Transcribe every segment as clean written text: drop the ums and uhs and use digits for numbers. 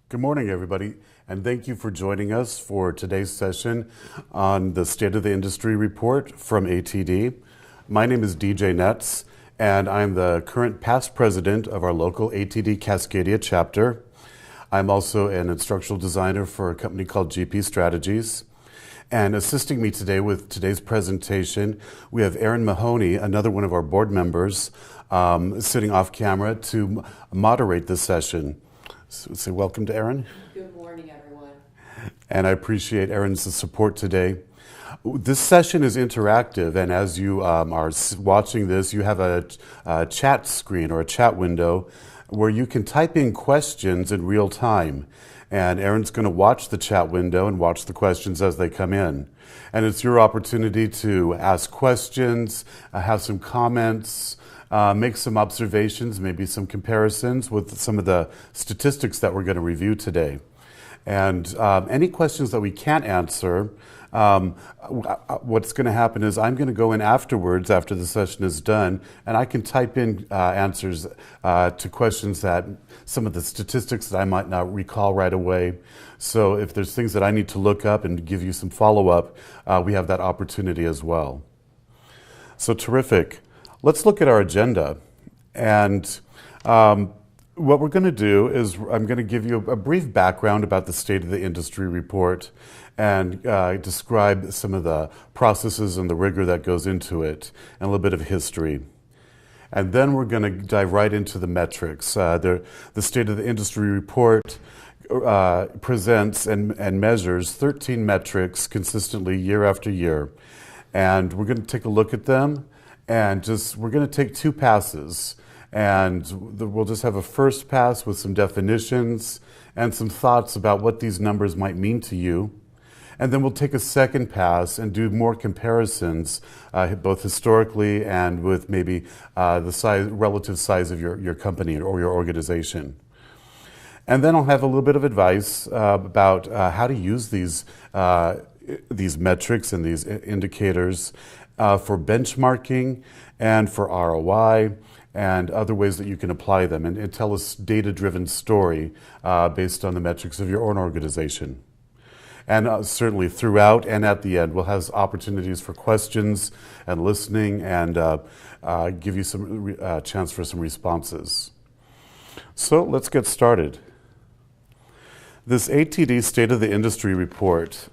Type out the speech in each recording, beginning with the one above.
Good morning, everybody, and thank you for joining us for today's session on the State of the Industry Report from ATD. My name is DJ Netz, and I'm the current past president of our local ATD Cascadia chapter. I'm also an instructional designer for a company called GP Strategies. And assisting me today with today's presentation, we have Erin Mahoney, another one of our board members, sitting off camera to moderate this session. So say welcome to Erin. Good morning, everyone. And I appreciate Erin's support today. This session is interactive, and as you are watching this, you have a chat screen or a chat window where you can type in questions in real time. And Erin's going to watch the chat window and watch the questions as they come in. And it's your opportunity to ask questions, have some comments, make some observations, maybe some comparisons with some of the statistics that we're going to review today. And any questions that we can't answer, what's going to happen is I'm going to go in afterwards, after the session is done, and I can type in answers to questions that some of the statistics that I might not recall right away. So if there's things that I need to look up and give you some follow-up, we have that opportunity as well. So terrific. Let's look at our agenda. And What we're going to do is I'm going to give you a brief background about the State of the Industry report and describe some of the processes and the rigor that goes into it and a little bit of history. And then we're going to dive right into the metrics. The State of the Industry report presents and measures 13 metrics consistently year after year. And we're going to take a look at them and we're going to take two passes. And we'll just have a first pass with some definitions and some thoughts about what these numbers might mean to you. And then we'll take a second pass and do more comparisons, both historically and with maybe the relative size of your company or your organization. And then I'll have a little bit of advice about how to use these metrics and these indicators for benchmarking and for ROI and other ways that you can apply them and tell a data-driven story based on the metrics of your own organization. And certainly throughout and at the end, we'll have opportunities for questions and listening and give you some chance for some responses. So let's get started. This ATD State of the Industry report,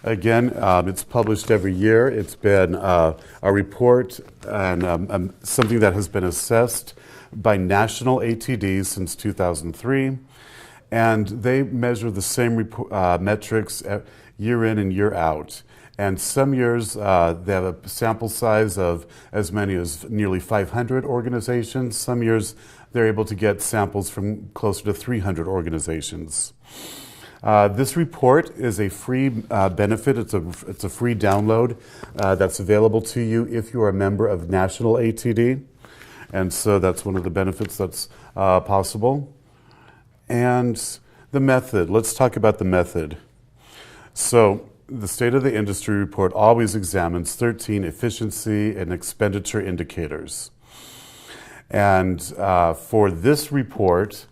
again, it's published every year. It's been a report and something that has been assessed by national ATDs since 2003. And they measure the same metrics year in and year out. And some years they have a sample size of as many as nearly 500 organizations. Some years they're able to get samples from closer to 300 organizations. This report is a free benefit. It's a free download that's available to you if you are a member of National ATD. And so that's one of the benefits that's possible. And the method. Let's talk about the method. So the State of the Industry report always examines 13 efficiency and expenditure indicators. And for this report,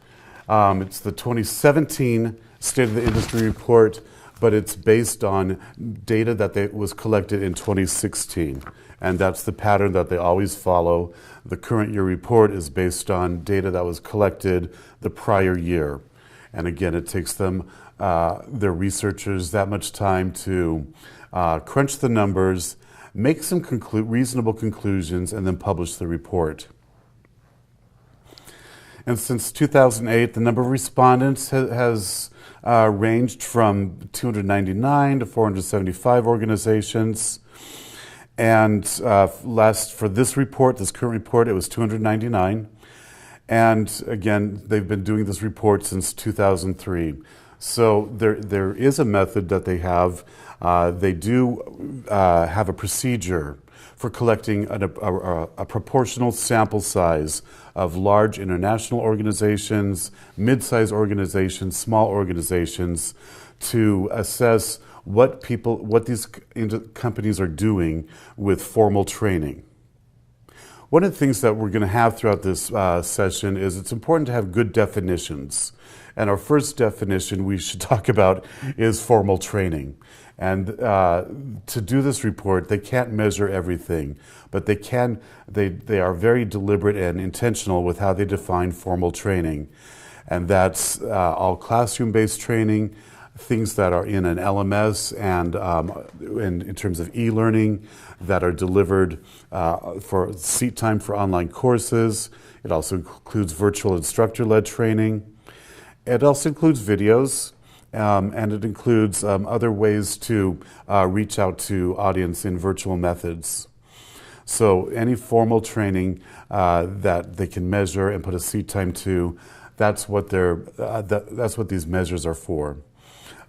it's the 2017 State of the Industry report, but it's based on data that was collected in 2016. And that's the pattern that they always follow. The current year report is based on data that was collected the prior year. And again, it takes them, their researchers, that much time to crunch the numbers, make some reasonable conclusions, and then publish the report. And since 2008, the number of respondents has ranged from 299 to 475 organizations. And for this report, this current report, it was 299. And again, they've been doing this report since 2003. So there is a method that they have. They do have a procedure for collecting a proportional sample size of large international organizations, mid-sized organizations, small organizations, to assess what these companies are doing with formal training. One of the things that we're going to have throughout this session is it's important to have good definitions. And our first definition we should talk about is formal training. And to do this report, they can't measure everything, but they are very deliberate and intentional with how they define formal training. And that's all classroom-based training, things that are in an LMS and in terms of e-learning that are delivered for seat time for online courses. It also includes virtual instructor-led training. It also includes videos, and it includes other ways to reach out to audience in virtual methods. So any formal training that they can measure and put a seat time to, that's what these measures are for.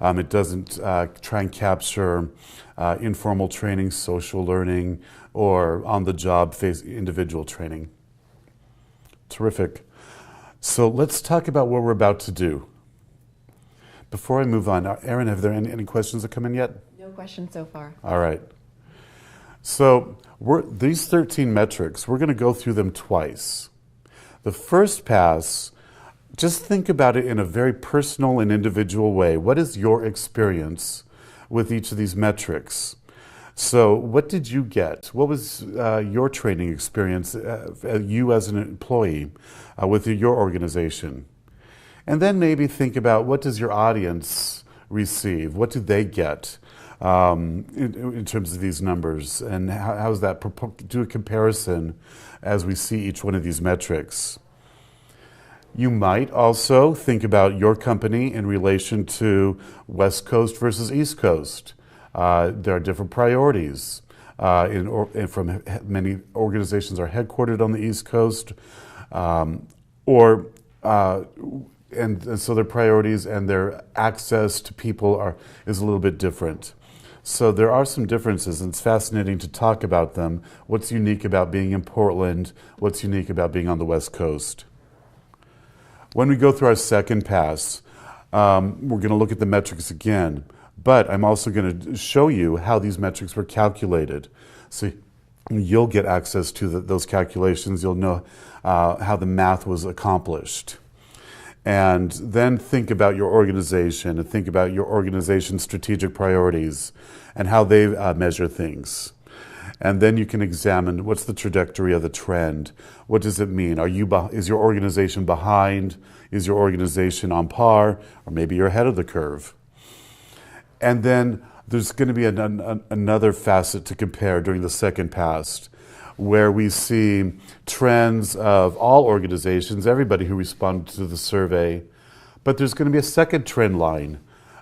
It doesn't try and capture informal training, social learning, or on-the-job individual training. Terrific. So let's talk about what we're about to do. Before I move on, Erin, have there any questions that come in yet? No questions so far. All right. So these 13 metrics, we're going to go through them twice. The first pass, just think about it in a very personal and individual way. What is your experience with each of these metrics? So, what did you get? What was your training experience, you as an employee, with your organization? And then maybe think about what does your audience receive? What do they get in terms of these numbers? And how's that? Do a comparison as we see each one of these metrics. You might also think about your company in relation to West Coast versus East Coast. There are different priorities. From many organizations are headquartered on the East Coast, and so their priorities and their access to people is a little bit different. So there are some differences, and it's fascinating to talk about them. What's unique about being in Portland? What's unique about being on the West Coast? When we go through our second pass, we're going to look at the metrics again, but I'm also going to show you how these metrics were calculated. So you'll get access to those calculations. You'll know how the math was accomplished. And then think about your organization and think about your organization's strategic priorities and how they measure things. And then you can examine what's the trajectory of the trend. What does it mean? Is your organization behind? Is your organization on par? Or maybe you're ahead of the curve. And then there's going to be another facet to compare during the second pass, where we see trends of all organizations, everybody who responded to the survey. But there's going to be a second trend line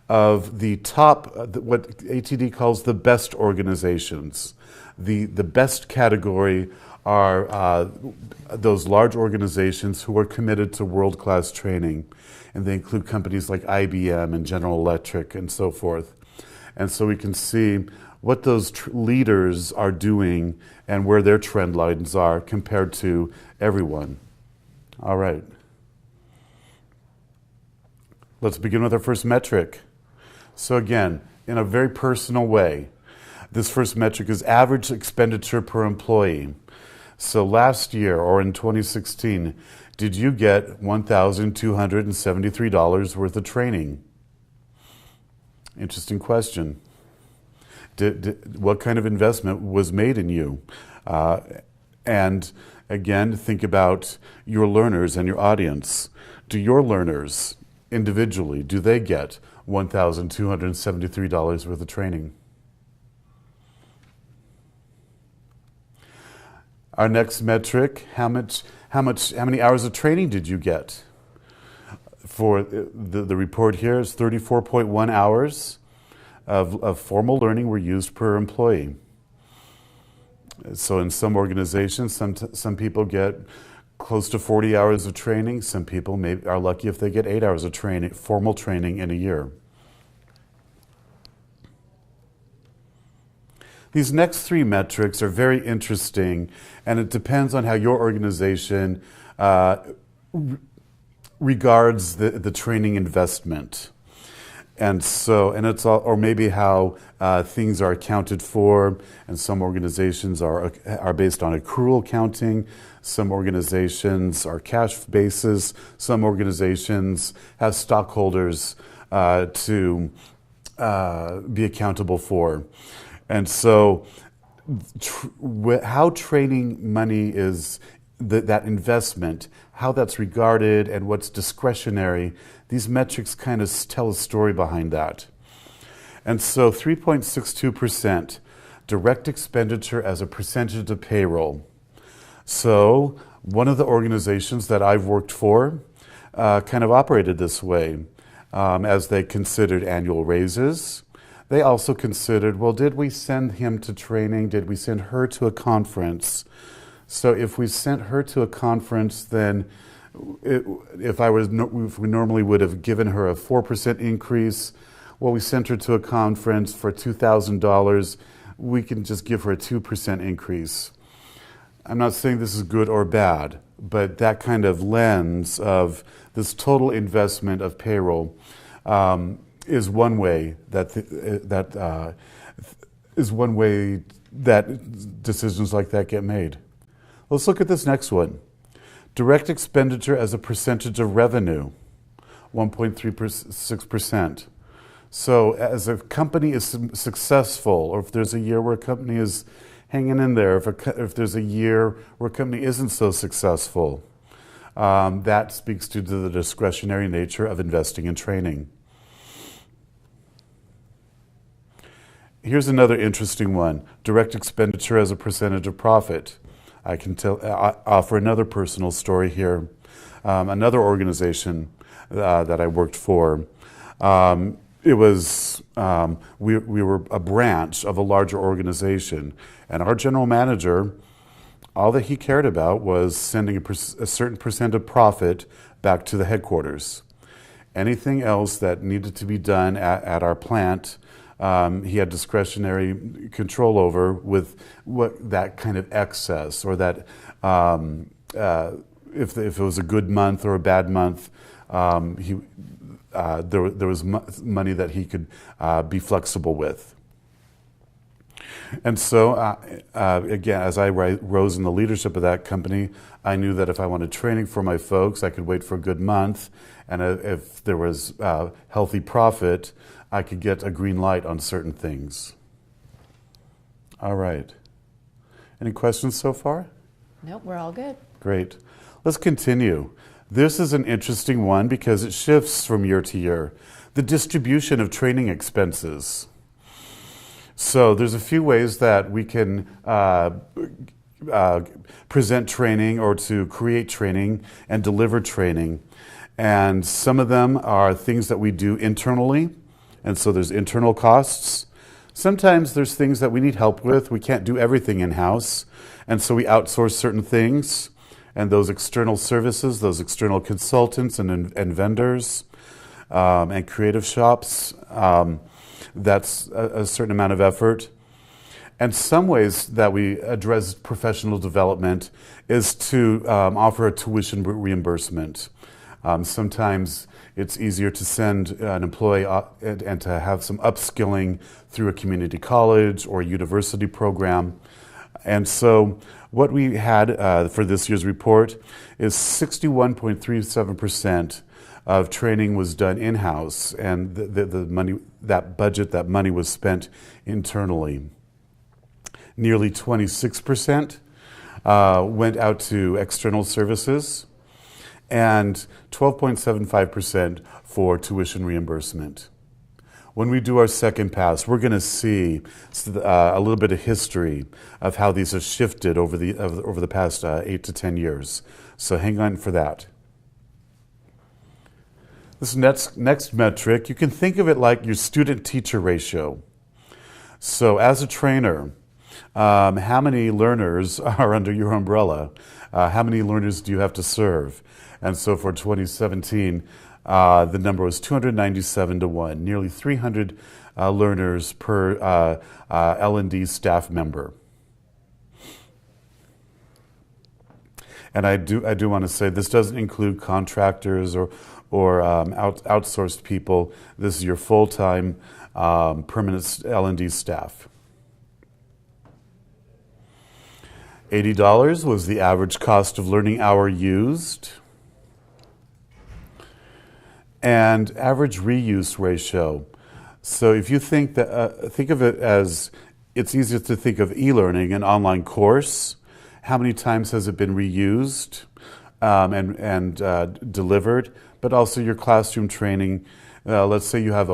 of the top, what ATD calls the best organizations. The best category are those large organizations who are committed to world-class training. And they include companies like IBM and General Electric and so forth. And so we can see what those leaders are doing and where their trend lines are compared to everyone. All right. Let's begin with our first metric. So again, in a very personal way, this first metric is average expenditure per employee. So last year, or in 2016, did you get $1,273 worth of training? Interesting question. What kind of investment was made in you? And again, think about your learners and your audience. Do your learners individually, do they get $1,273 worth of training? Our next metric, how many hours of training did you get? For the report here is 34.1 hours of formal learning were used per employee. So in some organizations, some people get close to 40 hours of training. Some people are lucky if they get 8 hours of training, formal training in a year. These next three metrics are very interesting, and it depends on how your organization regards the training investment. And it's all, or maybe how things are accounted for. And some organizations are based on accrual accounting. Some organizations are cash basis. Some organizations have stockholders to be accountable for. And so, how training money is, that investment, how that's regarded and what's discretionary, these metrics kind of tell a story behind that. And so 3.62% direct expenditure as a percentage of payroll. So one of the organizations that I've worked for kind of operated this way as they considered annual raises. They also considered, well, did we send him to training? Did we send her to a conference? So if we sent her to a conference, then if we normally would have given her a 4% increase, well, we sent her to a conference for $2,000, we can just give her a 2% increase. I'm not saying this is good or bad, but that kind of lens of this total investment of payroll is one way that decisions like that get made. Let's look at this next one. Direct expenditure as a percentage of revenue, 1.36%. So as a company is successful, or if there's a year where a company is hanging in there, if there's a year where a company isn't so successful, that speaks to the discretionary nature of investing in training. Here's another interesting one: direct expenditure as a percentage of profit. I can offer another personal story here. Another organization that I worked for, it was we were a branch of a larger organization, and our general manager, all that he cared about was sending a certain percent of profit back to the headquarters. Anything else that needed to be done at our plant, he had discretionary control over with what that kind of excess, or that if it was a good month or a bad month, there was money that he could be flexible with. And so, again, as I rose in the leadership of that company, I knew that if I wanted training for my folks, I could wait for a good month, and if there was healthy profit, I could get a green light on certain things. All right. Any questions so far? Nope, we're all good. Great. Let's continue. This is an interesting one because it shifts from year to year. The distribution of training expenses. So there's a few ways that we can present training, or to create training and deliver training. And some of them are things that we do internally, and so there's internal costs. Sometimes there's things that we need help with. We can't do everything in-house, and so we outsource certain things. And those external services, those external consultants and vendors and creative shops, that's a certain amount of effort. And some ways that we address professional development is to offer a tuition reimbursement. Sometimes it's easier to send an employee and to have some upskilling through a community college or university program. And so what we had for this year's report is 61.37% of training was done in-house, and the money, that money was spent internally. Nearly 26% went out to external services, and 12.75% for tuition reimbursement. When we do our second pass, we're going to see a little bit of history of how these have shifted over the past 8 to 10 years. So hang on for that. This next metric, you can think of it like your student-teacher ratio. So as a trainer, how many learners are under your umbrella? How many learners do you have to serve? And so for 2017, the number was 297 to 1, nearly 300 learners per L&D staff member. And I do want to say this doesn't include contractors or outsourced people. This is your full-time permanent L&D staff. $80 was the average cost of learning hour used. And average reuse ratio. So if you think of it as, it's easier to think of e-learning, an online course. How many times has it been reused and delivered? But also your classroom training. Let's say you have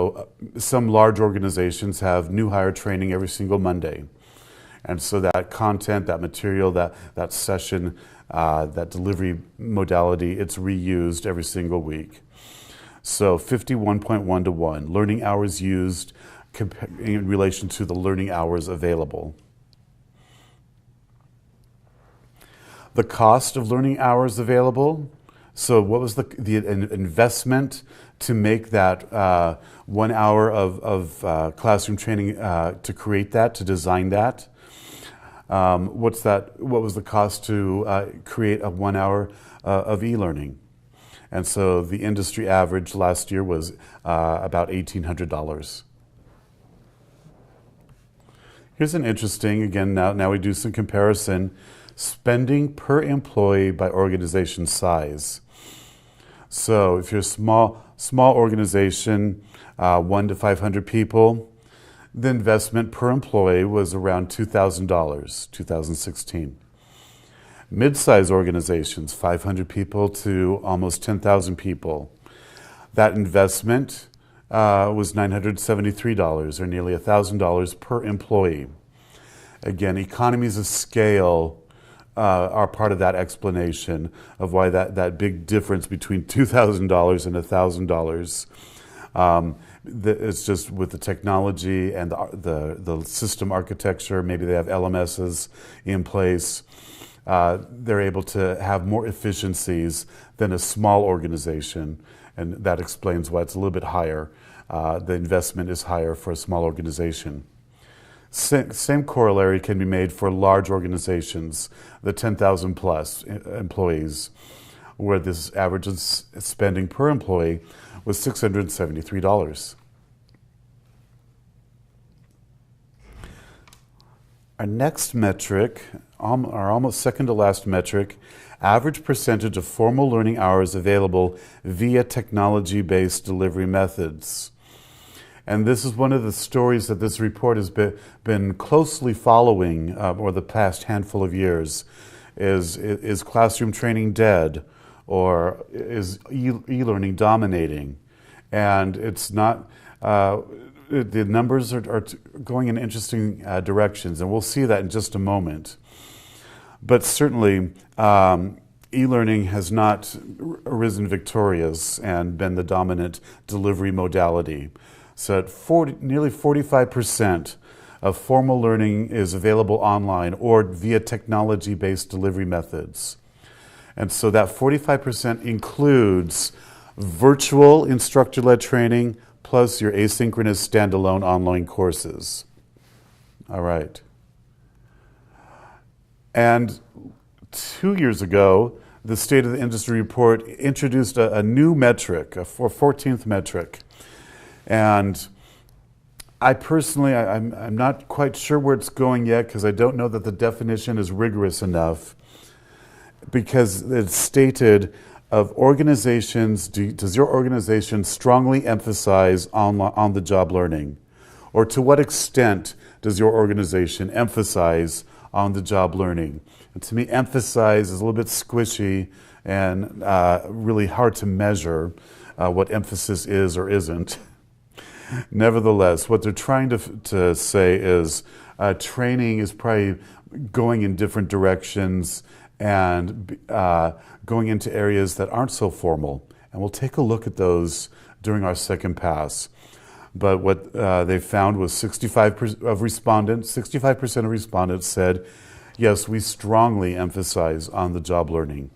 some large organizations have new hire training every single Monday. And so that content, that material, that session, that delivery modality, it's reused every single week. So 51.1 to 1, learning hours used in relation to the learning hours available. The cost of learning hours available. So what was the investment to make that 1 hour of classroom training, to create that, to design that? What was the cost to create a 1 hour of e-learning? And so the industry average last year was about $1,800. Here's an interesting, again, now we do some comparison, spending per employee by organization size. So if you're a small Small organization, 1 to 500 people. The investment per employee was around $2,000, 2016. Mid-size organizations, 500 people to almost 10,000 people. That investment was $973, or nearly $1,000 per employee. Again, economies of scale are part of that explanation of why that big difference between $2,000 and $1,000. It's just with the technology and the system architecture. Maybe they have LMSs in place. They're able to have more efficiencies than a small organization, and that explains why it's a little bit higher. The investment is higher for a small organization. Same corollary can be made for large organizations, the 10,000 plus employees, where this average spending per employee was $673. Our next metric, our almost second to last metric, average percentage of formal learning hours available via technology-based delivery methods. And this is one of the stories that this report has been closely following over the past handful of years. Is classroom training dead, or is e-learning dominating? And it's not, the numbers are going in interesting directions, and we'll see that in just a moment. But certainly, e-learning has not arisen victorious and been the dominant delivery modality. So at nearly 45% of formal learning is available online or via technology-based delivery methods. And so that 45% includes virtual instructor-led training plus your asynchronous standalone online courses. All right. And 2 years ago, the State of the Industry report introduced a new metric, a 14th metric. And I personally, I'm not quite sure where it's going yet, because I don't know that the definition is rigorous enough, because it's stated of organizations, does your organization strongly emphasize on-the-job learning? Or to what extent does your organization emphasize on-the-job learning? And to me, emphasize is a little bit squishy and really hard to measure what emphasis is or isn't. Nevertheless, what they're trying to say is training is probably going in different directions and going into areas that aren't so formal. And we'll take a look at those during our second pass. But what they found was 65% of respondents said, yes, we strongly emphasize on-the-job learning.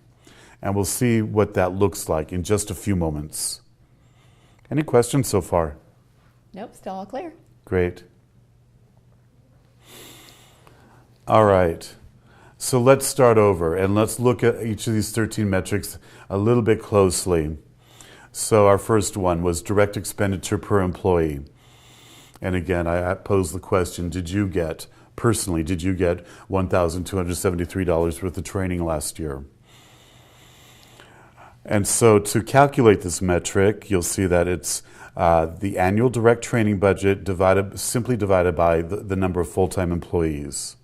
And we'll see what that looks like in just a few moments. Any questions so far? Nope, still all clear. Great. All right. So let's start over, and let's look at each of these 13 metrics a little bit closely. So our first one was direct expenditure per employee. And again, I posed the question, did you get $1,273 worth of training last year? And so to calculate this metric, you'll see that it's the annual direct training budget simply divided by the number of full-time employees.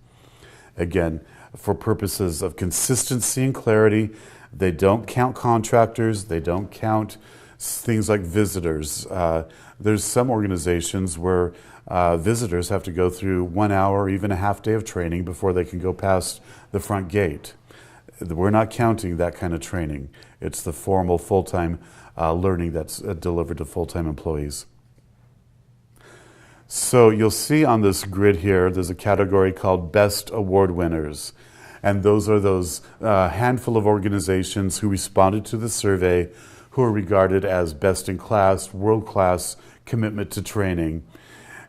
Again, for purposes of consistency and clarity, they don't count contractors, they don't count things like visitors. There's some organizations where visitors have to go through 1 hour or even a half day of training before they can go past the front gate. We're not counting that kind of training. It's the formal full-time learning that's delivered to full-time employees. So you'll see on this grid here, there's a category called Best Award Winners. And those are those handful of organizations who responded to the survey who are regarded as best in class, world-class commitment to training.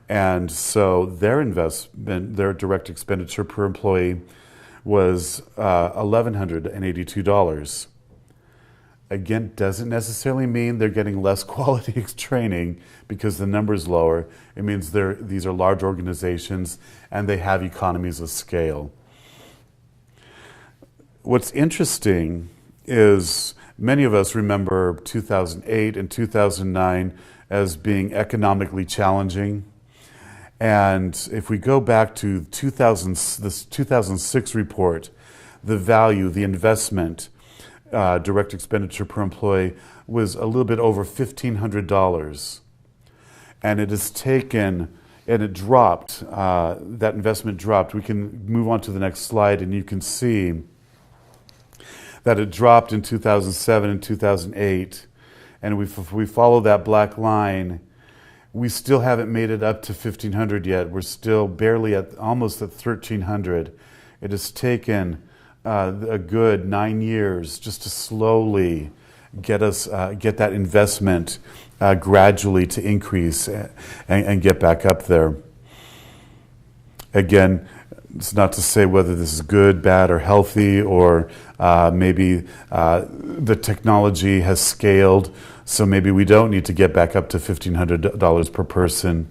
And so their investment, their direct expenditure per employee was $1,182. Again, doesn't necessarily mean they're getting less quality training because the number is lower. It means these are large organizations and they have economies of scale. What's interesting is, Many of us remember 2008 and 2009 as being economically challenging. And if we go back to this 2006 report, the value, the investment, direct expenditure per employee was a little bit over $1,500. And it has taken, and it dropped, that investment dropped. We can move on to the next slide and you can see that it dropped in 2007 and 2008. And if we follow that black line, we still haven't made it up to 1,500 yet. We're still barely almost at 1,300. It has taken a good 9 years just to slowly get that investment gradually to increase and get back up there. Again, it's not to say whether this is good, bad, or healthy, or maybe the technology has scaled, so maybe we don't need to get back up to $1,500 per person.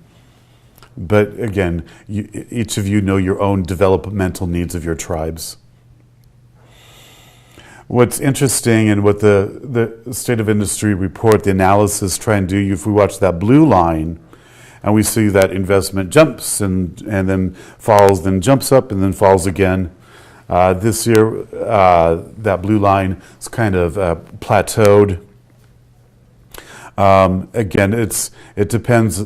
But again, each of you know your own developmental needs of your tribes. What's interesting and what the State of Industry report, the analysis try and do, if we watch that blue line, and we see that investment jumps and then falls, then jumps up and then falls again. This year, that blue line is kind of plateaued. Again, it depends.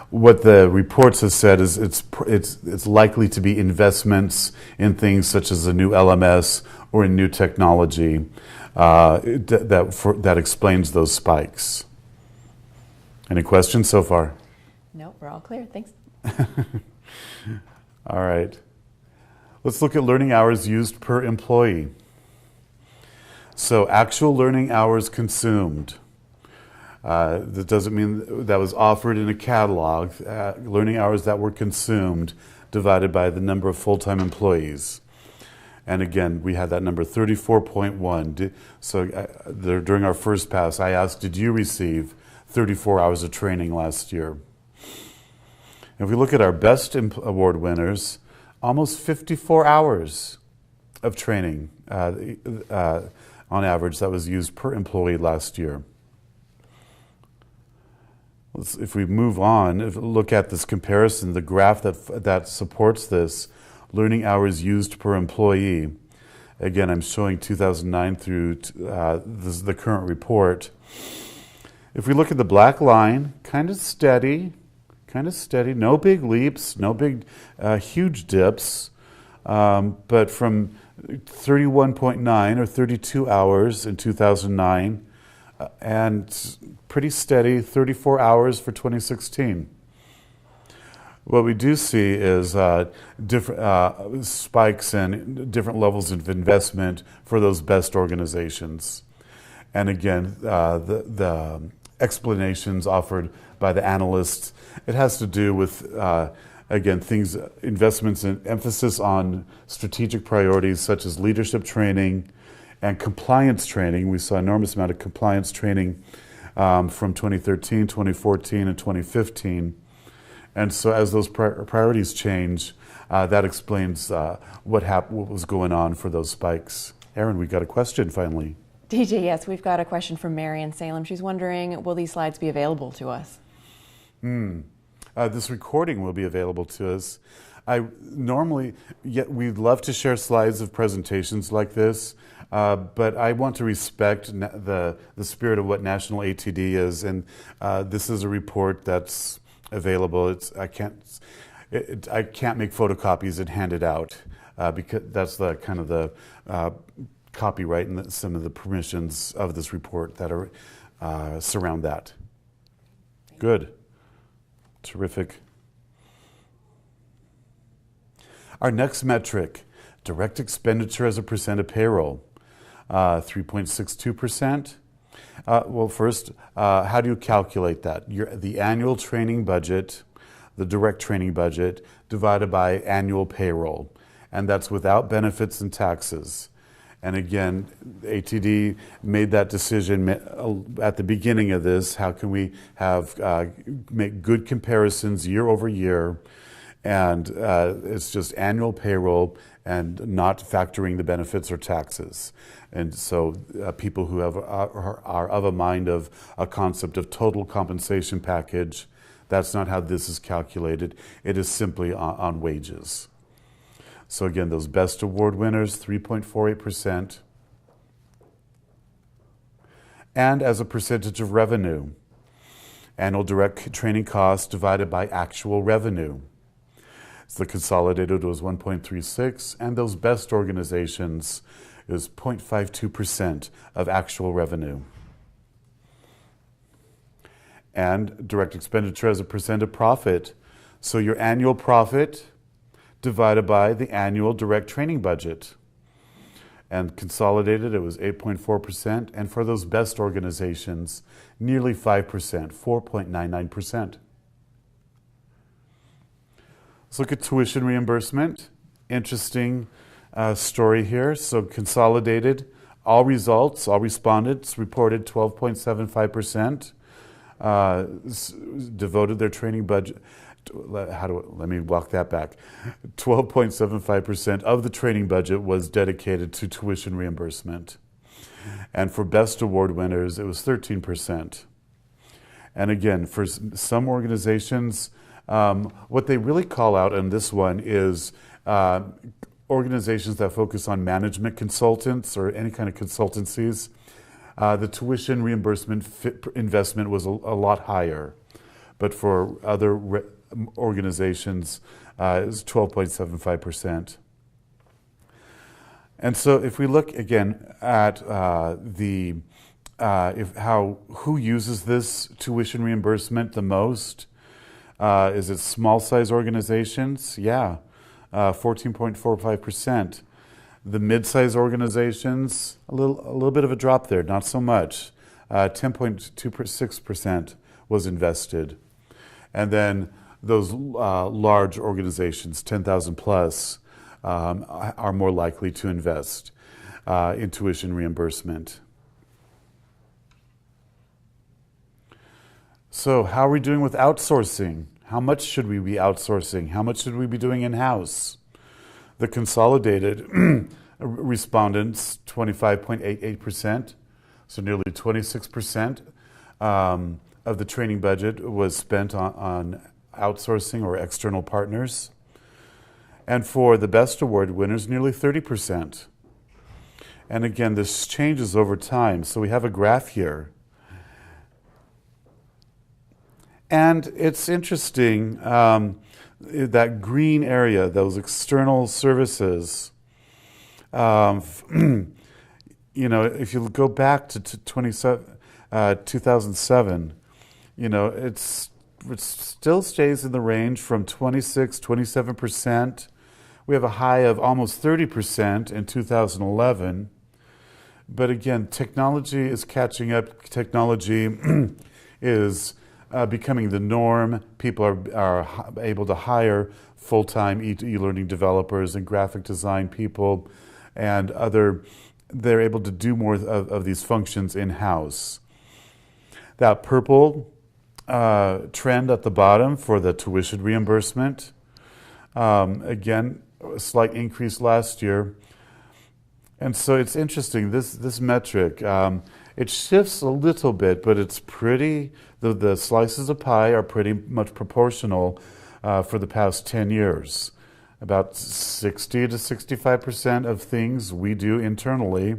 What the reports have said is it's likely to be investments in things such as a new LMS or in new technology that explains those spikes. Any questions so far? Nope, we're all clear. Thanks. All right. Let's look at learning hours used per employee. So actual learning hours consumed. That doesn't mean that was offered in a catalog. Learning hours that were consumed divided by the number of full-time employees. And again, we had that number 34.1. So during our first pass, I asked, did you receive 34 hours of training last year? If we look at our best award winners, almost 54 hours of training on average that was used per employee last year. If we move on, look at this comparison, the graph that supports this, learning hours used per employee. Again, I'm showing 2009 through the current report. If we look at the black line, kind of steady, no big leaps, no big huge dips, but from 31.9 or 32 hours in 2009 and pretty steady 34 hours for 2016. What we do see is different spikes and different levels of investment for those best organizations. And again, the explanations offered by the analysts, it has to do with, again, investments and emphasis on strategic priorities such as leadership training and compliance training. We saw an enormous amount of compliance training from 2013, 2014, and 2015. And so as those priorities change, that explains what was going on for those spikes. Erin, we got a question finally. DJ, yes, we've got a question from Mary in Salem. She's wondering, will these slides be available to us? This recording will be available to us. We'd love to share slides of presentations like this, but I want to respect the spirit of what National ATD is, and this is a report that's available. I can't make photocopies and hand it out because that's the kind of the copyright and some of the permissions of this report that are surround that. Good. Terrific. Our next metric, direct expenditure as a percent of payroll, 3.62%. Well, first, how do you calculate that? The annual training budget, the direct training budget, divided by annual payroll. And that's without benefits and taxes. And again, ATD made that decision at the beginning of this. How can we make good comparisons year over year And it's just annual payroll and not factoring the benefits or taxes. And so people who are of a mind of a concept of total compensation package, that's not how this is calculated. It is simply on wages. So again, those best award winners, 3.48%. And as a percentage of revenue, annual direct training costs divided by actual revenue. So the consolidated was 1.36, and those best organizations is 0.52% of actual revenue. And direct expenditure as a percent of profit. So your annual profit divided by the annual direct training budget. And consolidated, it was 8.4%. And for those best organizations, nearly 5%, 4.99%. Let's look at tuition reimbursement. Interesting story here. So consolidated, all results, all respondents reported 12.75% devoted their training budget. Let me walk that back. 12.75% of the training budget was dedicated to tuition reimbursement. And for best award winners, it was 13%. And again, for some organizations, what they really call out in this one is organizations that focus on management consultants or any kind of consultancies. The tuition reimbursement investment was a lot higher. But for other organizations, it was 12.75%. And so if we look again at who uses this tuition reimbursement the most, is it small size organizations? Yeah, 14.45%. The mid-size organizations, a little bit of a drop there, not so much. 10.26% was invested. And then those large organizations, 10,000 plus, are more likely to invest in tuition reimbursement. So how are we doing with outsourcing? How much should we be outsourcing? How much should we be doing in-house? The consolidated respondents, 25.88%, so nearly 26% of the training budget was spent on outsourcing or external partners. And for the best award winners, nearly 30%. And again, this changes over time. So we have a graph here. And it's interesting, that green area, those external services, if you go back to 2007, it still stays in the range from 27%. We have a high of almost 30% in 2011. But again, technology is catching up. Technology is becoming the norm. People are able to hire full-time e-learning developers and graphic design people and they're able to do more of these functions in-house. That purple trend at the bottom for the tuition reimbursement, again, a slight increase last year. And so it's interesting, this metric, it shifts a little bit, but it's pretty, the slices of pie are pretty much proportional for the past 10 years. About 60 to 65% of things we do internally,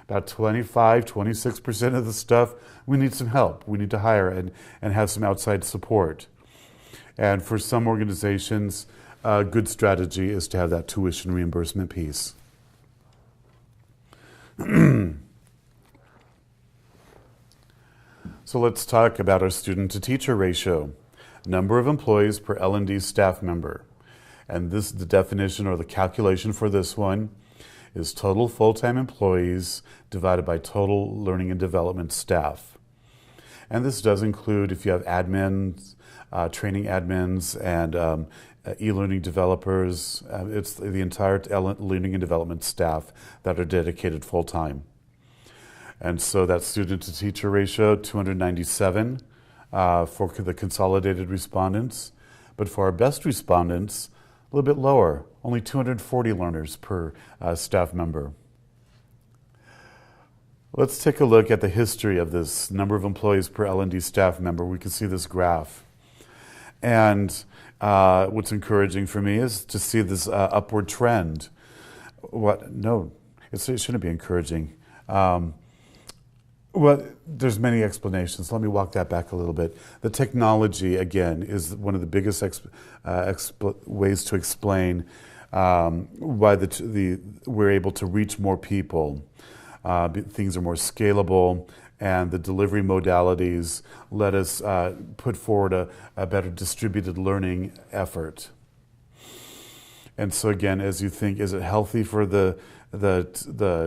about 26% of the stuff, we need some help. We need to hire and have some outside support. And for some organizations, a good strategy is to have that tuition reimbursement piece. So let's talk about our student-to-teacher ratio, number of employees per L&D staff member. And the definition or the calculation for this one is total full-time employees divided by total learning and development staff. And this does include if you have admins, training admins, and e-learning developers. It's the entire learning and development staff that are dedicated full-time. And so that student-to-teacher ratio, 297 for the consolidated respondents. But for our best respondents, a little bit lower, only 240 learners per staff member. Let's take a look at the history of this number of employees per L&D staff member. We can see this graph. And what's encouraging for me is to see this upward trend. No, it shouldn't be encouraging. There's many explanations. Let me walk that back a little bit. The technology, again, is one of the biggest ways to explain why we're able to reach more people. Things are more scalable, and the delivery modalities let us put forward a better distributed learning effort. And so again, as you think, is it healthy for the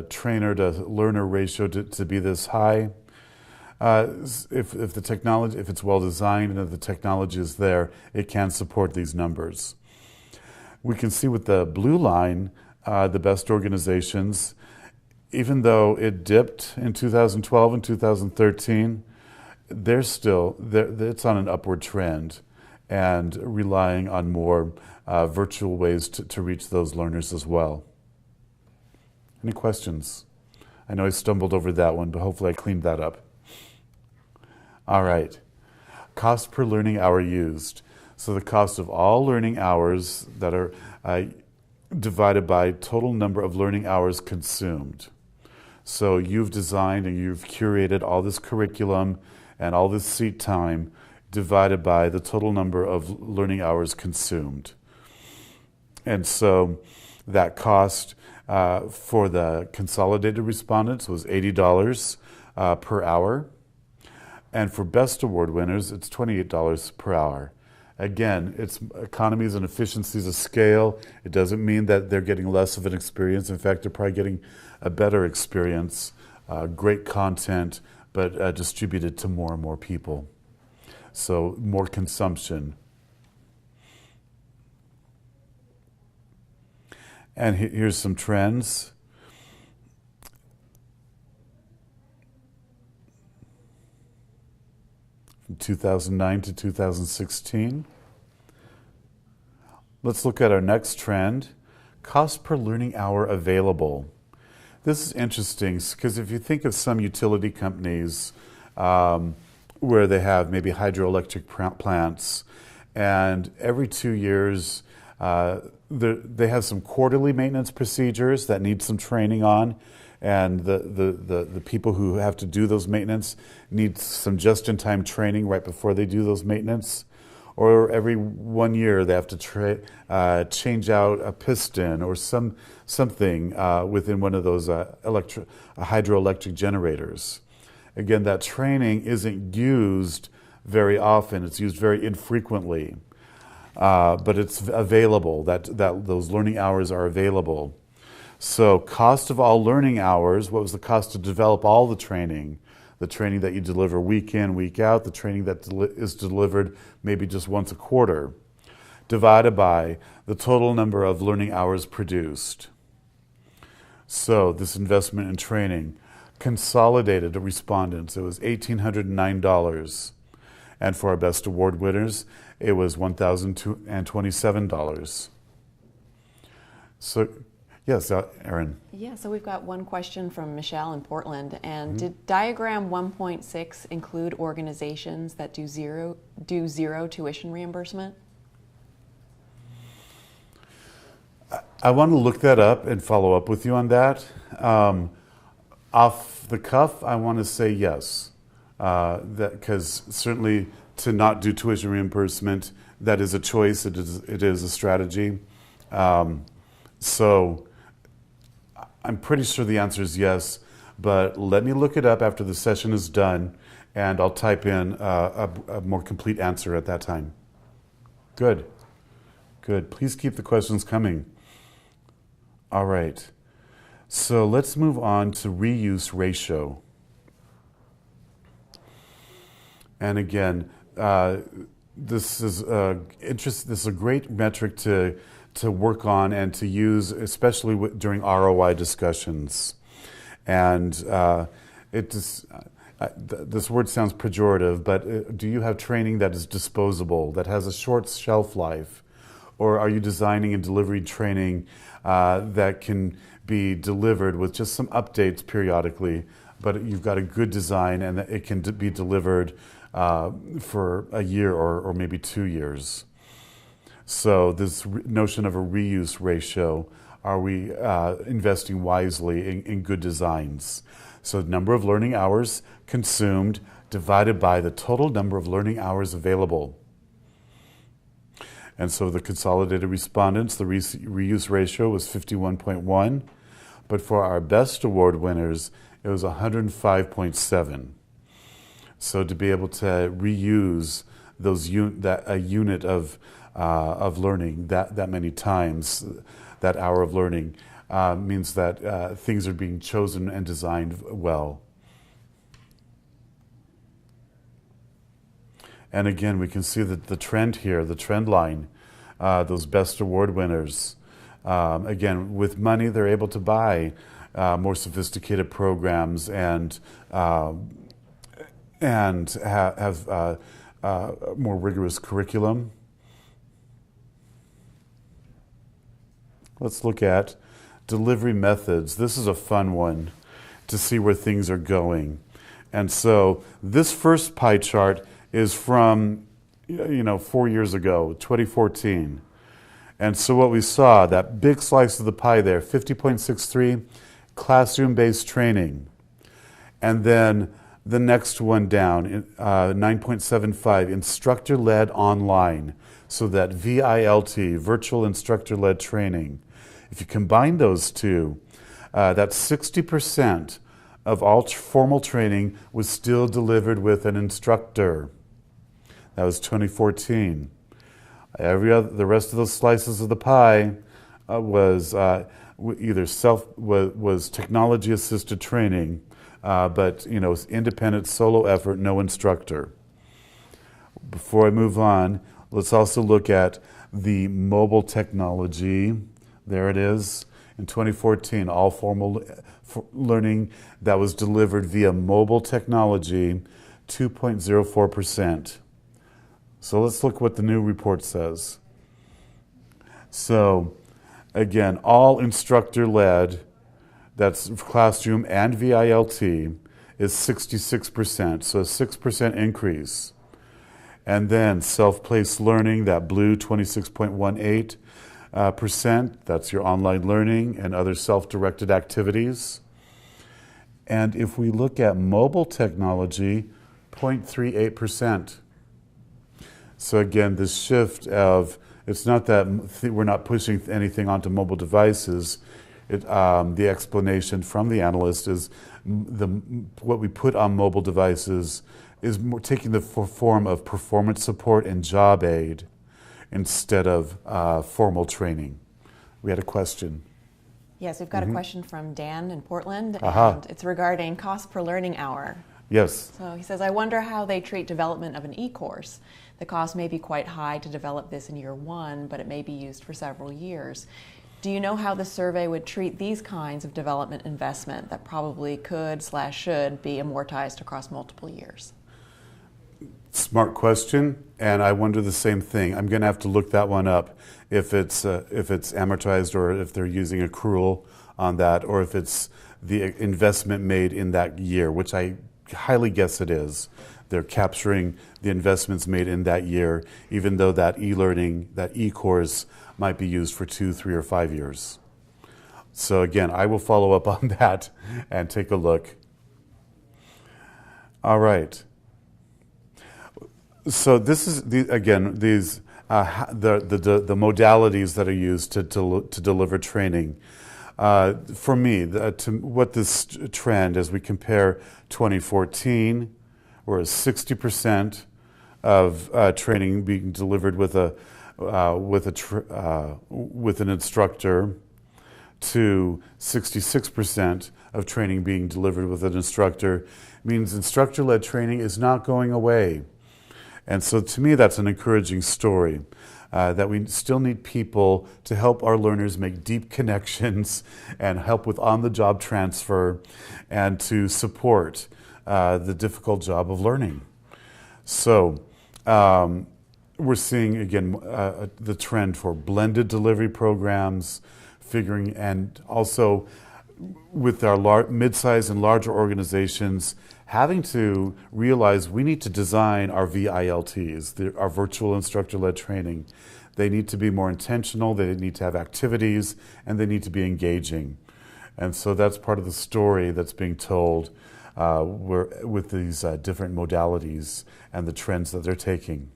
trainer to learner ratio to be this high? If the technology, if it's well designed and if the technology is there, it can support these numbers. We can see with the blue line, the best organizations, even though it dipped in 2012 and 2013, it's on an upward trend and relying on more virtual ways to reach those learners as well. Any questions? I know I stumbled over that one, but hopefully I cleaned that up. All right. Cost per learning hour used. So the cost of all learning hours that are divided by total number of learning hours consumed. So you've designed and you've curated all this curriculum and all this seat time divided by the total number of learning hours consumed. And so that cost for the consolidated respondents was $80 per hour. And for best award winners, it's $28 per hour. Again, it's economies and efficiencies of scale. It doesn't mean that they're getting less of an experience. In fact, they're probably getting a better experience, great content, but distributed to more and more people. So more consumption. And here's some trends. From 2009 to 2016. Let's look at our next trend, cost per learning hour available. This is interesting because if you think of some utility companies where they have maybe hydroelectric plants, and every 2 years they have some quarterly maintenance procedures that need some training on, and the people who have to do those maintenance need some just-in-time training right before they do those maintenance. Or every 1 year they have to change out a piston or something within one of those hydroelectric generators. Again, that training isn't used very often. It's used very infrequently, but it's available. That those learning hours are available. So cost of all learning hours, what was the cost to develop all the training? The training that you deliver week in, week out, the training that is delivered maybe just once a quarter, divided by the total number of learning hours produced. So this investment in training, consolidated respondents, it was $1,809. And for our best award winners, it was $1,027. So, yes, Erin. Yeah, so we've got one question from Michelle in Portland. And did diagram 1.6 include organizations that do zero tuition reimbursement? I want to look that up and follow up with you on that. Off the cuff, I want to say yes, because certainly to not do tuition reimbursement, that is a choice. It is a strategy. So I'm pretty sure the answer is yes, but let me look it up after the session is done, and I'll type in a more complete answer at that time. Good. Good. Please keep the questions coming. All right. So let's move on to reuse ratio. And again, this is a great metric to work on and to use, especially during ROI discussions. And This word sounds pejorative, but do you have training that is disposable, that has a short shelf life? Or are you designing and delivering training that can be delivered with just some updates periodically, but you've got a good design and it can be delivered for a year or maybe 2 years? So this notion of a reuse ratio, are we investing wisely in good designs? So the number of learning hours consumed divided by the total number of learning hours available. And so the consolidated respondents, the reuse ratio was 51.1, but for our best award winners, it was 105.7. So to be able to reuse a unit of learning that many times, that hour of learning, means that things are being chosen and designed well. And again, we can see that the trend here, the trend line, those best award winners, again, with money, they're able to buy more sophisticated programs and have more rigorous curriculum. Let's look at delivery methods. This is a fun one to see where things are going. And so this first pie chart is from 4 years ago, 2014. And so what we saw, that big slice of the pie there, 50.63, classroom-based training. And then the next one down, 9.75, instructor-led online. So that VILT, virtual instructor-led training. If you combine those two, that's 60% of all formal training was still delivered with an instructor. That was 2014. The rest of those slices of the pie was either was technology-assisted training, but independent solo effort, no instructor. Before I move on, let's also look at the mobile technology. There it is. In 2014, all formal learning that was delivered via mobile technology, 2.04%. So let's look what the new report says. So again, all instructor-led, that's classroom and VILT, is 66%, so a 6% increase. And then self-paced learning, that blue, 26.18%, that's your online learning and other self-directed activities. And if we look at mobile technology, 0.38%. So again, this shift of, it's not that we're not pushing anything onto mobile devices. The explanation from the analyst is what we put on mobile devices is more taking the form of performance support and job aid instead of formal training. We had a question. Yes, we've got a question from Dan in Portland, Aha. and it's regarding cost per learning hour. Yes. So he says, I wonder how they treat development of an e-course. The cost may be quite high to develop this in year one, but it may be used for several years. Do you know how the survey would treat these kinds of development investment that probably could/should be amortized across multiple years? Smart question, and I wonder the same thing. I'm going to have to look that one up, if it's amortized or if they're using accrual on that, or if it's the investment made in that year, which I highly guess it is. They're capturing the investments made in that year, even though that e-learning, that e-course might be used for 2, 3, or 5 years. So again, I will follow up on that and take a look. All right. So this is these the modalities that are used to deliver training. For me, what this trend, as we compare 2014, where 60% of training being delivered with an instructor, to 66% of training being delivered with an instructor, means instructor-led training is not going away. And so to me, that's an encouraging story, that we still need people to help our learners make deep connections and help with on-the-job transfer and to support the difficult job of learning. So we're seeing, again, the trend for blended delivery programs, and also with our mid-sized and larger organizations, having to realize we need to design our VILTs, our virtual instructor-led training. They need to be more intentional, they need to have activities, and they need to be engaging. And so that's part of the story that's being told with these different modalities and the trends that they're taking.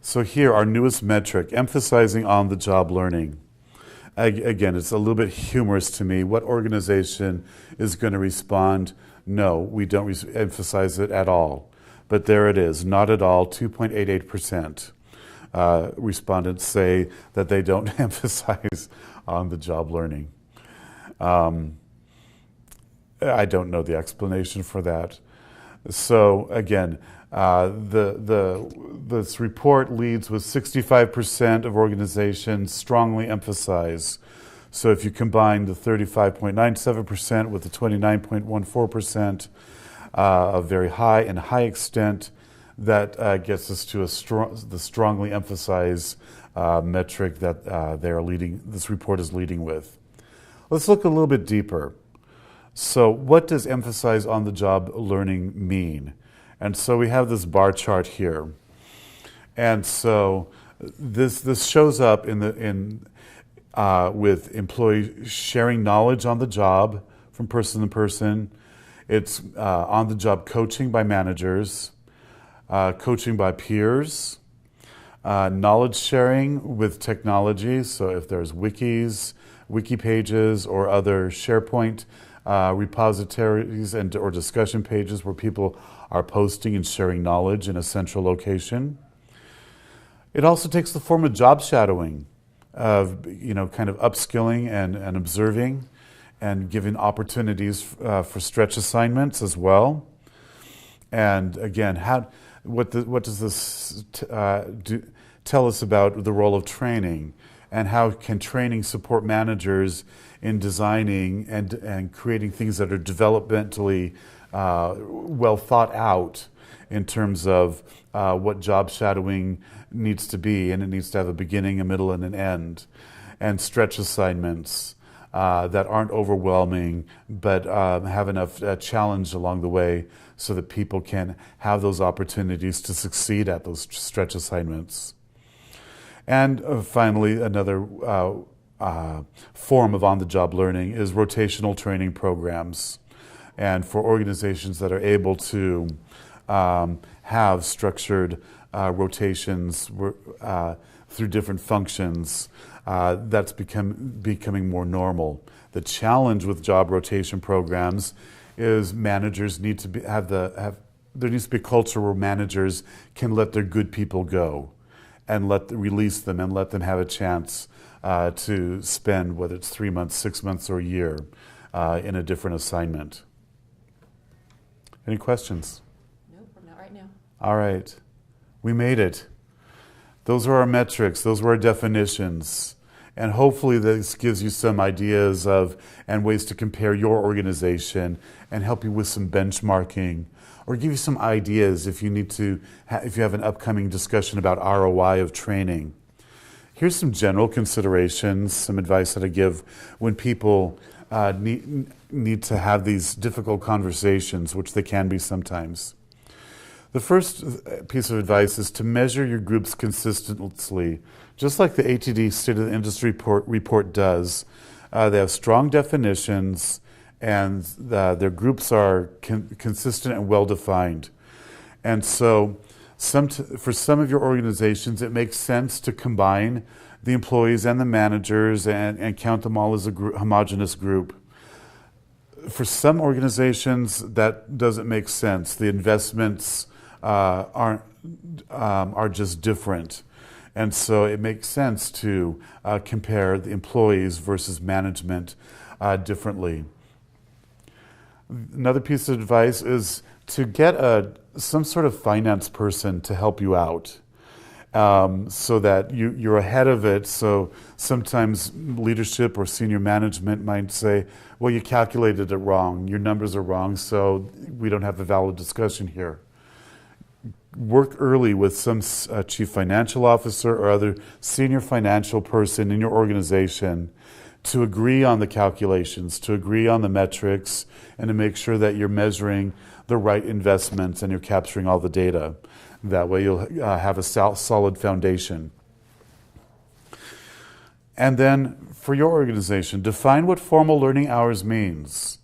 So here, our newest metric, emphasizing on-the-job learning. Again, it's a little bit humorous to me. What organization is going to respond? No, we don't emphasize it at all. But there it is, not at all, 2.88%. Respondents say that they don't emphasize on-the-job learning. I don't know the explanation for that. So again, this report leads with 65% of organizations strongly emphasize. So if you combine the 35.97% with the 29.14%, a very high and high extent, that gets us to the strongly emphasize metric that this report is leading with. Let's look a little bit deeper. So what does emphasize on-the-job learning mean? And so we have this bar chart here. And so this shows up with employees sharing knowledge on the job from person to person. It's on-the-job coaching by managers, coaching by peers, knowledge sharing with technology. So if there's wikis, wiki pages, or other SharePoint repositories or discussion pages where people are posting and sharing knowledge in a central location. It also takes the form of job shadowing, of kind of upskilling and observing, and giving opportunities for stretch assignments as well. And again, what does this tell us about the role of training, and how can training support managers in designing and creating things that are developmentally well thought out in terms of what job shadowing needs to be, and it needs to have a beginning, a middle, and an end, and stretch assignments that aren't overwhelming but have enough challenge along the way so that people can have those opportunities to succeed at those stretch assignments. And finally, another form of on-the-job learning is rotational training programs. And for organizations that are able to have structured rotations through different functions, that's becoming more normal. The challenge with job rotation programs is managers need to there needs to be a culture where managers can let their good people go and release them and let them have a chance to spend, whether it's 3 months, 6 months, or a year in a different assignment. Any questions? Nope, not right now. All right. We made it. Those are our metrics. Those were our definitions. And hopefully this gives you some ideas and ways to compare your organization and help you with some benchmarking, or give you some ideas if you need to, if you have an upcoming discussion about ROI of training. Here's some general considerations, some advice that I give when people need to have these difficult conversations, which they can be sometimes. The first piece of advice is to measure your groups consistently, just like the ATD State of the Industry report does. They have strong definitions, and their groups are consistent and well-defined. And so for some of your organizations, it makes sense to combine the employees and the managers and count them all as a homogeneous group. For some organizations, that doesn't make sense. The investments are just different. And so it makes sense to compare the employees versus management differently. Another piece of advice is to get some sort of finance person to help you out. so that you're ahead of it. So sometimes leadership or senior management might say, well, you calculated it wrong, your numbers are wrong, so we don't have a valid discussion here. Work early with some chief financial officer or other senior financial person in your organization to agree on the calculations, to agree on the metrics, and to make sure that you're measuring the right investments and you're capturing all the data. That way you'll have a solid foundation. And then for your organization, define what formal learning hours means.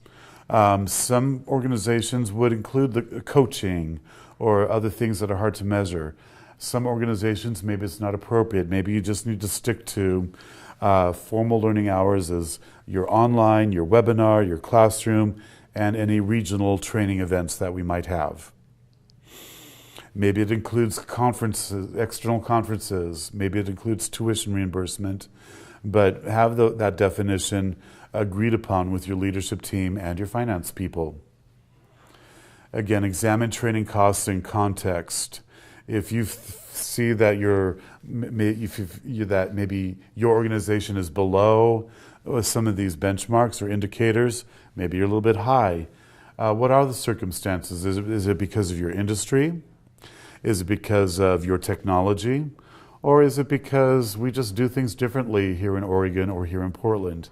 Some organizations would include the coaching or other things that are hard to measure. Some organizations, maybe it's not appropriate. Maybe you just need to stick to formal learning hours as your online, your webinar, your classroom, and any regional training events that we might have. Maybe it includes conferences, external conferences. Maybe it includes tuition reimbursement. But have that definition agreed upon with your leadership team and your finance people. Again, examine training costs in context. If you see that that maybe your organization is below some of these benchmarks or indicators, maybe you're a little bit high. What are the circumstances? Is it because of your industry? Is it because of your technology? Or is it because we just do things differently here in Oregon or here in Portland?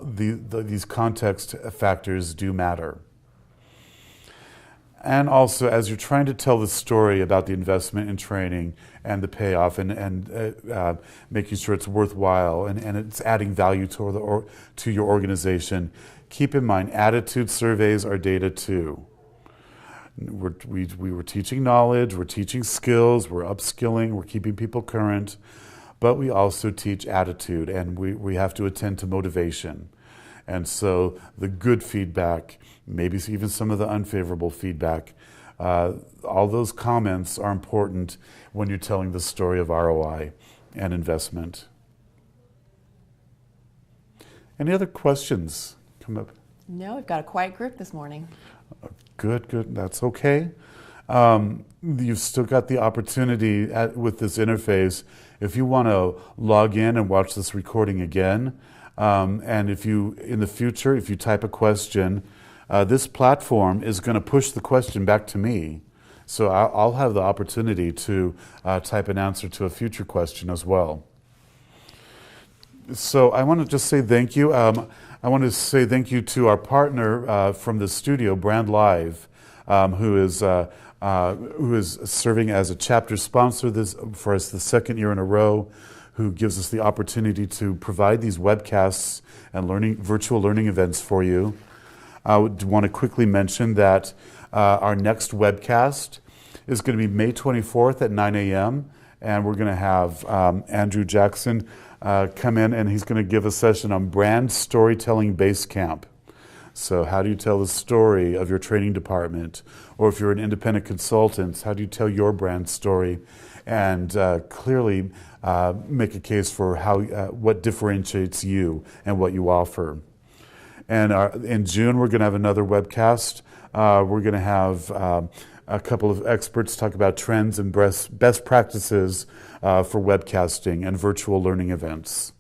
These context factors do matter. And also, as you're trying to tell the story about the investment in training and the payoff and making sure it's worthwhile and it's adding value to your organization, keep in mind, attitude surveys are data too. We were teaching knowledge, we're teaching skills, we're upskilling, we're keeping people current, but we also teach attitude, and we have to attend to motivation. And so the good feedback, maybe even some of the unfavorable feedback, all those comments are important when you're telling the story of ROI and investment. Any other questions come up? No, we've got a quiet group this morning. Good. That's okay. You've still got the opportunity with this interface, if you want to log in and watch this recording again, and if you, in the future, if you type a question, this platform is going to push the question back to me. So I'll have the opportunity to type an answer to a future question as well. So I want to just say thank you. I want to say thank you to our partner from the studio, Brand Live, who is serving as a chapter sponsor for us the second year in a row, who gives us the opportunity to provide these webcasts and virtual learning events for you. I would want to quickly mention that our next webcast is going to be May 24th at 9 a.m., and we're going to have Andrew Jackson come in, and he's going to give a session on Brand Storytelling Base Camp. So how do you tell the story of your training department? Or if you're an independent consultant, how do you tell your brand story? And clearly make a case for what differentiates you and what you offer. And in June, we're going to have another webcast. We're going to have a couple of experts talk about trends and best practices for webcasting and virtual learning events.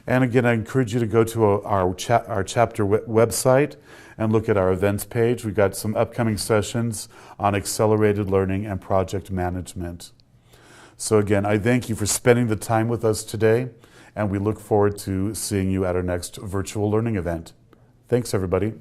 And again, I encourage you to go to our chapter website and look at our events page. We've got some upcoming sessions on accelerated learning and project management. So again, I thank you for spending the time with us today, and we look forward to seeing you at our next virtual learning event. Thanks, everybody.